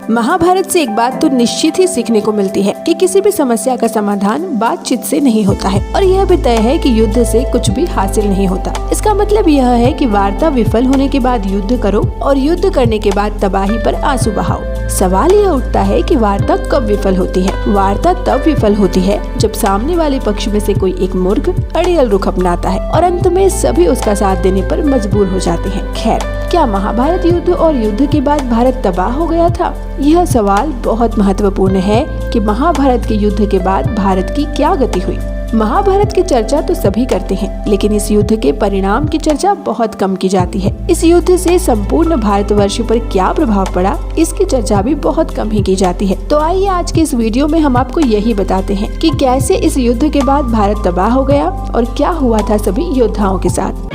महाभारत से एक बात तो निश्चित ही सीखने को मिलती है कि किसी भी समस्या का समाधान बातचीत से नहीं होता है और यह भी तय है कि युद्ध से कुछ भी हासिल नहीं होता। इसका मतलब यह है कि वार्ता विफल होने के बाद युद्ध करो और युद्ध करने के बाद तबाही पर आंसू बहाओ। सवाल यह उठता है कि वार्ता कब विफल होती है। वार्ता तब विफल होती है जब सामने वाले पक्ष में से कोई एक मूर्ख अड़ियल रुख अपनाता है और अंत में सभी उसका साथ देने पर मजबूर हो जाते हैं। खैर, क्या महाभारत युद्ध और युद्ध के बाद भारत तबाह हो गया था? यह सवाल बहुत महत्वपूर्ण है कि महाभारत के युद्ध के बाद भारत की क्या गति हुई। महाभारत की चर्चा तो सभी करते हैं, लेकिन इस युद्ध के परिणाम की चर्चा बहुत कम की जाती है। इस युद्ध से संपूर्ण भारतवर्ष पर क्या प्रभाव पड़ा, इसकी चर्चा भी बहुत कम ही की जाती है। तो आइए आज के इस वीडियो में हम आपको यही बताते हैं कि कैसे इस युद्ध के बाद भारत तबाह हो गया और क्या हुआ था सभी योद्धाओं के साथ।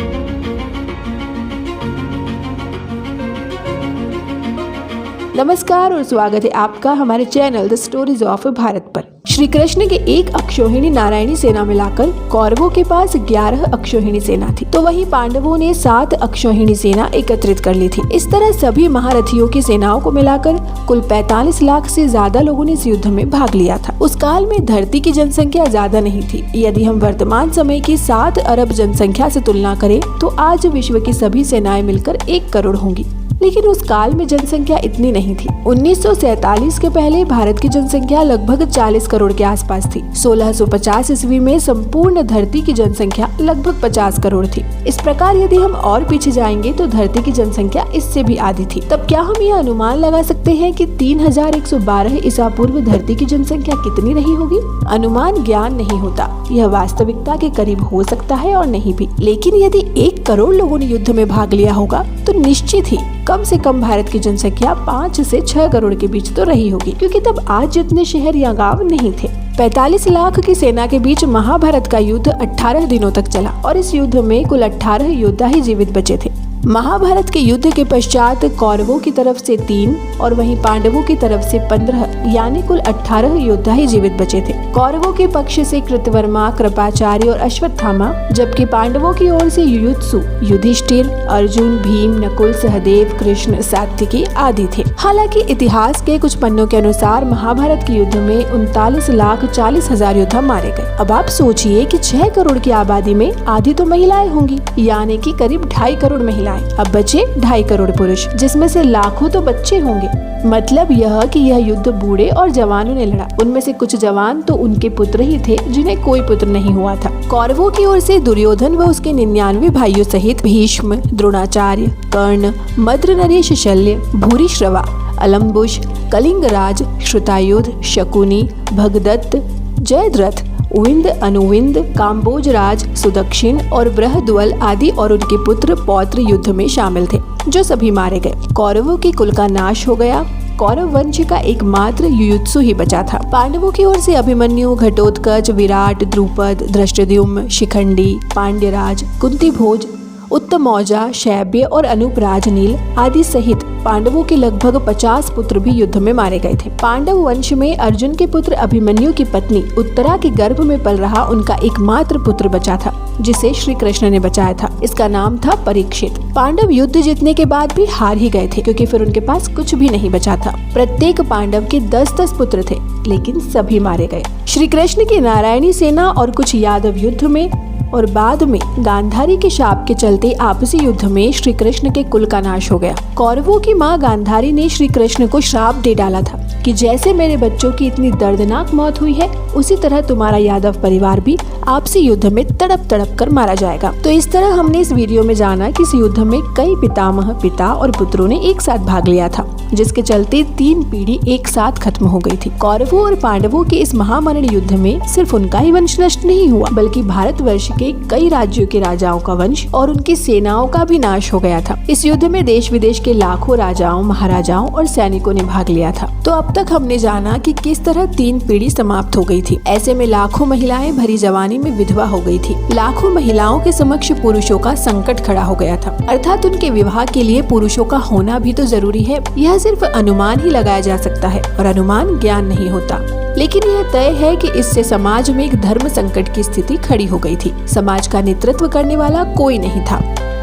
नमस्कार और स्वागत है आपका हमारे channel the stories of Bharat पर। श्री कृष्ण के एक अक्षौहिणी नारायणी सेना मिलाकर कौरवों के पास 11 अक्षौहिणी सेना थी, तो वहीं पांडवों ने 7 अक्षौहिणी सेना एकत्रित कर ली थी। इस तरह सभी महारथियों की सेनाओं को मिलाकर कुल 45 लाख से ज्यादा लोगों ने इस युद्ध में भाग लिया था। उस काल में धरती की जनसंख्या ज्यादा नहीं थी। यदि हम वर्तमान समय की 7 अरब जनसंख्या से तुलना करें तो आज विश्व की सभी सेनाएं मिलकर 1 करोड़ होंगी, लेकिन उस काल में जनसंख्या इतनी नहीं थी। 1947 के पहले भारत की जनसंख्या लगभग 40 करोड़ के आसपास थी। 1650 ईस्वी में संपूर्ण धरती की जनसंख्या लगभग 50 करोड़ थी। इस प्रकार यदि हम और पीछे जाएंगे तो धरती की जनसंख्या इससे भी आधी थी। तब क्या हम यह अनुमान लगा सकते हैं कि 3112 ईसा पूर्व धरती की जनसंख्या कितनी रही होगी? अनुमान ज्ञान नहीं होता, यह वास्तविकता के करीब हो सकता है और नहीं भी। लेकिन यदि 1 करोड़ लोगों ने युद्ध में भाग लिया होगा तो निश्चित ही कम से कम भारत की जनसंख्या 5 से 6 करोड़ के बीच तो रही होगी, क्योंकि तब आज जितने शहर या गांव नहीं थे। 45 लाख की सेना के बीच महाभारत का युद्ध 18 दिनों तक चला और इस युद्ध में कुल 18 योद्धा ही जीवित बचे थे। महाभारत के युद्ध के पश्चात कौरवों की तरफ से 3 और वहीं पांडवों की तरफ से 15 यानी कुल 18 योद्धा ही जीवित बचे थे। कौरवों के पक्ष से कृतवर्मा, कृपाचार्य और अश्वत्थामा, जबकि पांडवों की ओर से युयुत्सु, युधिष्ठिर, अर्जुन, भीम, नकुल, सहदेव, कृष्ण, सात्विकी आदि थे। हालांकि इतिहास के कुछ पन्नों के अनुसार महाभारत के युद्ध में 39,40,000 योद्धा मारे गए। अब आप सोचिए कि 6 करोड़ की आबादी में आधी तो महिलाएं होंगी, यानी कि करीब 2.5 करोड़ महिलाएं। अब बचे 2.5 करोड़ पुरुष, जिसमें से लाखों तो बच्चे होंगे। मतलब यह कि यह युद्ध बूढ़े और जवानों ने लड़ा। उनमें से कुछ जवान तो उनके पुत्र ही थे जिन्हें कोई पुत्र नहीं हुआ था। कौरवों की ओर से दुर्योधन व उसके 99 भाइयों सहित भीष्म, द्रोणाचार्य, कर्ण, मद्र नरेश शल्य, भूरिश्रवा, अलम्बुश, कलिंगराज, श्रुतायुध, शकुनी, भगदत्त, जयद्रथ, विंद, अनुविंद, काम्बोजराज, सुदक्षिण और बृहद्वल आदि और उनके पुत्र पौत्र युद्ध में शामिल थे, जो सभी मारे गए। कौरवों के कुल का नाश हो गया। कौरव वंश का एकमात्र युयुत्सु ही बचा था। पांडवों की ओर से अभिमन्यु, घटोत्कच, विराट, द्रुपद, धृष्टद्युम्न, शिखंडी, पांड्यराज, कुंतीभोज, उत्तमौजा, शैब्य और अनूप राजनील आदि सहित पांडवों के लगभग 50 पुत्र भी युद्ध में मारे गए थे। पांडव वंश में अर्जुन के पुत्र अभिमन्यु की पत्नी उत्तरा के गर्भ में पल रहा उनका एकमात्र पुत्र बचा था, जिसे श्री कृष्ण ने बचाया था। इसका नाम था परीक्षित। पांडव युद्ध जीतने के बाद भी हार ही गए थे, क्योंकि फिर उनके पास कुछ भी नहीं बचा था। प्रत्येक पांडव के 10-10 पुत्र थे, लेकिन सभी मारे गए। श्री कृष्ण की नारायणी सेना और कुछ यादव युद्ध में और बाद में गांधारी के शाप के चलते आपसी युद्ध में श्री कृष्ण के कुल का नाश हो गया। कौरवों की मां गांधारी ने श्री कृष्ण को श्राप दे डाला था कि जैसे मेरे बच्चों की इतनी दर्दनाक मौत हुई है, उसी तरह तुम्हारा यादव परिवार भी आपसी युद्ध में तड़प तड़प कर मारा जाएगा। तो इस तरह हमने इस वीडियो में जाना कि इस युद्ध में कई पितामह, पिता और पुत्रों ने एक साथ भाग लिया था, जिसके चलते 3 पीढ़ी एक साथ खत्म हो गई थी। कौरवों और पांडवों के इस महामरण युद्ध में सिर्फ उनका ही वंश नष्ट नहीं हुआ, बल्कि भारतवर्ष के कई राज्यों के राजाओं का वंश और उनकी सेनाओं का भी नाश हो गया था। इस युद्ध में देश विदेश के लाखों राजाओं, महाराजाओं और सैनिकों ने भाग लिया था। तो अब तक हमने जाना कि किस तरह 3 पीढ़ी समाप्त हो गई थी। ऐसे में लाखों महिलाएं भरी जवानी में विधवा हो गई थी। लाखों महिलाओं के समक्ष पुरुषों का संकट खड़ा हो गया था, अर्थात उनके विवाह के लिए पुरुषों का होना भी तो जरूरी है। यह सिर्फ अनुमान ही लगाया जा सकता है और अनुमान ज्ञान नहीं होता। लेकिन यह तय है कि इससे समाज में एक धर्म संकट की स्थिति खड़ी हो गई थी। समाज का नेतृत्व करने वाला कोई नहीं था।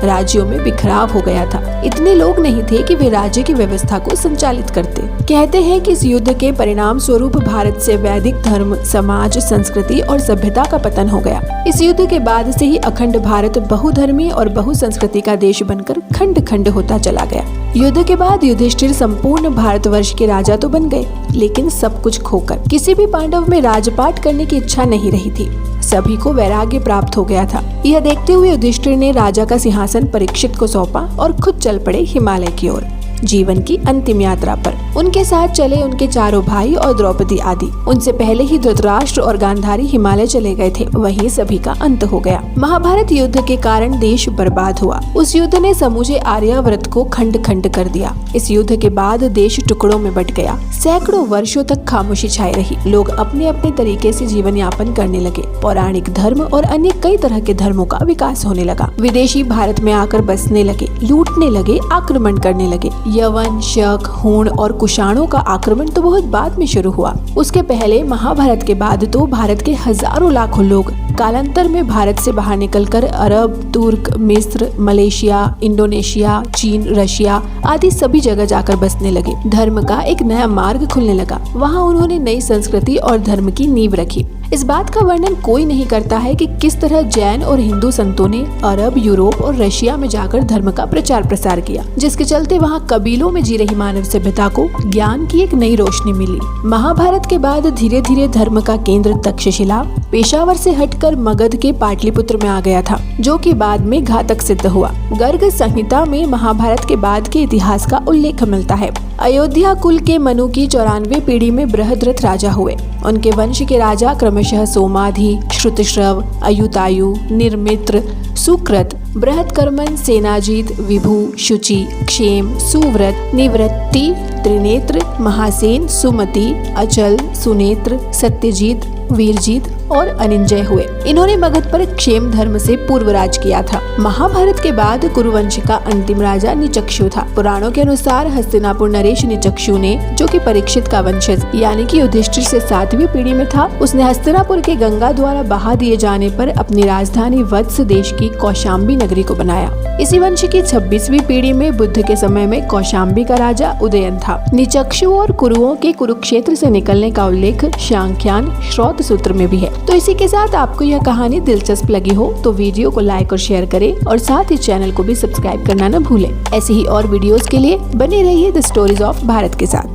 राज्यों में बिखराव हो गया था। इतने लोग नहीं थे कि वे राज्य की व्यवस्था को संचालित करते। कहते हैं कि इस युद्ध के परिणाम स्वरूप भारत से वैदिक धर्म, समाज, संस्कृति और सभ्यता का पतन हो गया। इस युद्ध के बाद से ही अखंड भारत बहुधर्मी और बहुसंस्कृति का देश बनकर खंड खंड होता चला गया। युद्ध के बाद युधिष्ठिर संपूर्ण भारतवर्ष के राजा तो बन गए, लेकिन सब कुछ खोकर। किसी भी पांडव में राजपाट करने की इच्छा नहीं रही थी। सभी को वैराग्य प्राप्त हो गया था। यह देखते हुए युधिष्ठिर ने राजा का सिंहासन परीक्षित को सौंपा और खुद चल पड़े हिमालय की ओर, जीवन की अंतिम यात्रा पर। उनके साथ चले उनके चारों भाई और द्रौपदी आदि। उनसे पहले ही धृतराष्ट्र और गांधारी हिमालय चले गए थे। वहीं सभी का अंत हो गया। महाभारत युद्ध के कारण देश बर्बाद हुआ। उस युद्ध ने समूचे आर्यावर्त को खंड खंड कर दिया। इस युद्ध के बाद देश टुकड़ों में बट गया। सैकड़ों वर्षों तक खामोशी छाई रही। लोग अपने अपने तरीके से जीवन यापन करने लगे। पौराणिक धर्म और अन्य कई तरह के धर्मों का विकास होने लगा। विदेशी भारत में आकर बसने लगे, लूटने लगे, आक्रमण करने लगे। यवन, शक, हूण और कुषाणों का आक्रमण तो बहुत बाद में शुरू हुआ। उसके पहले महाभारत के बाद तो भारत के हजारों लाखों लोग कालांतर में भारत से बाहर निकलकर अरब, तुर्क, मिस्र, मलेशिया, इंडोनेशिया, चीन, रशिया आदि सभी जगह जाकर बसने लगे। धर्म का एक नया मार्ग खुलने लगा। वहाँ उन्होंने नई संस्कृति और धर्म की नींव रखी। इस बात का वर्णन कोई नहीं करता है कि किस तरह जैन और हिंदू संतों ने अरब, यूरोप और रशिया में जाकर धर्म का प्रचार प्रसार किया, जिसके चलते वहाँ कबीलों में जी रही मानव सभ्यता को ज्ञान की एक नई रोशनी मिली। महाभारत के बाद धीरे धीरे धर्म का केंद्र तक्षशिला पेशावर से हटकर मगध के पाटलिपुत्र में आ गया था, जो कि बाद में घातक सिद्ध हुआ। गर्ग संहिता में महाभारत के बाद के इतिहास का उल्लेख मिलता है। अयोध्या कुल के मनु की 94 पीढ़ी में बृहद्रथ राजा हुए। उनके वंश के राजा क्रमशः सोमाधि, श्रुतश्रव, अयुतायु, निर्मित्र, सुकृत, बृहत्कर्मन, सेनाजीत, विभु, शुचि, क्षेम, सुव्रत, निवृत्ति, त्रिनेत्र, महासेन, सुमति, अचल, सुनेत्र, सत्यजीत, वीरजीत और अनिंजय हुए। इन्होंने मगध पर क्षेम धर्म से पूर्व राज किया था। महाभारत के बाद कुरुवंश का अंतिम राजा निचक्षु था। पुराणों के अनुसार हस्तिनापुर नरेश निचक्षु ने, जो कि परीक्षित का वंशज यानी कि युधिष्ठिर से 7वीं पीढ़ी में था, उसने हस्तिनापुर के गंगा द्वारा बहा दिए जाने पर अपनी राजधानी वत्स देश की कौशाम्बी नगरी को बनाया। इसी वंश की 26वीं पीढ़ी में बुद्ध के समय में कौशाम्बी का राजा उदयन था। निचक्षु और कुरुओं के कुरुक्षेत्र से निकलने का उल्लेख सांख्यान श्रौत सूत्र में भी है। तो इसी के साथ आपको यह कहानी दिलचस्प लगी हो तो वीडियो को लाइक और शेयर करें और साथ ही चैनल को भी सब्सक्राइब करना न भूलें। ऐसी ही और वीडियोस के लिए बने रहिए द स्टोरीज ऑफ भारत के साथ।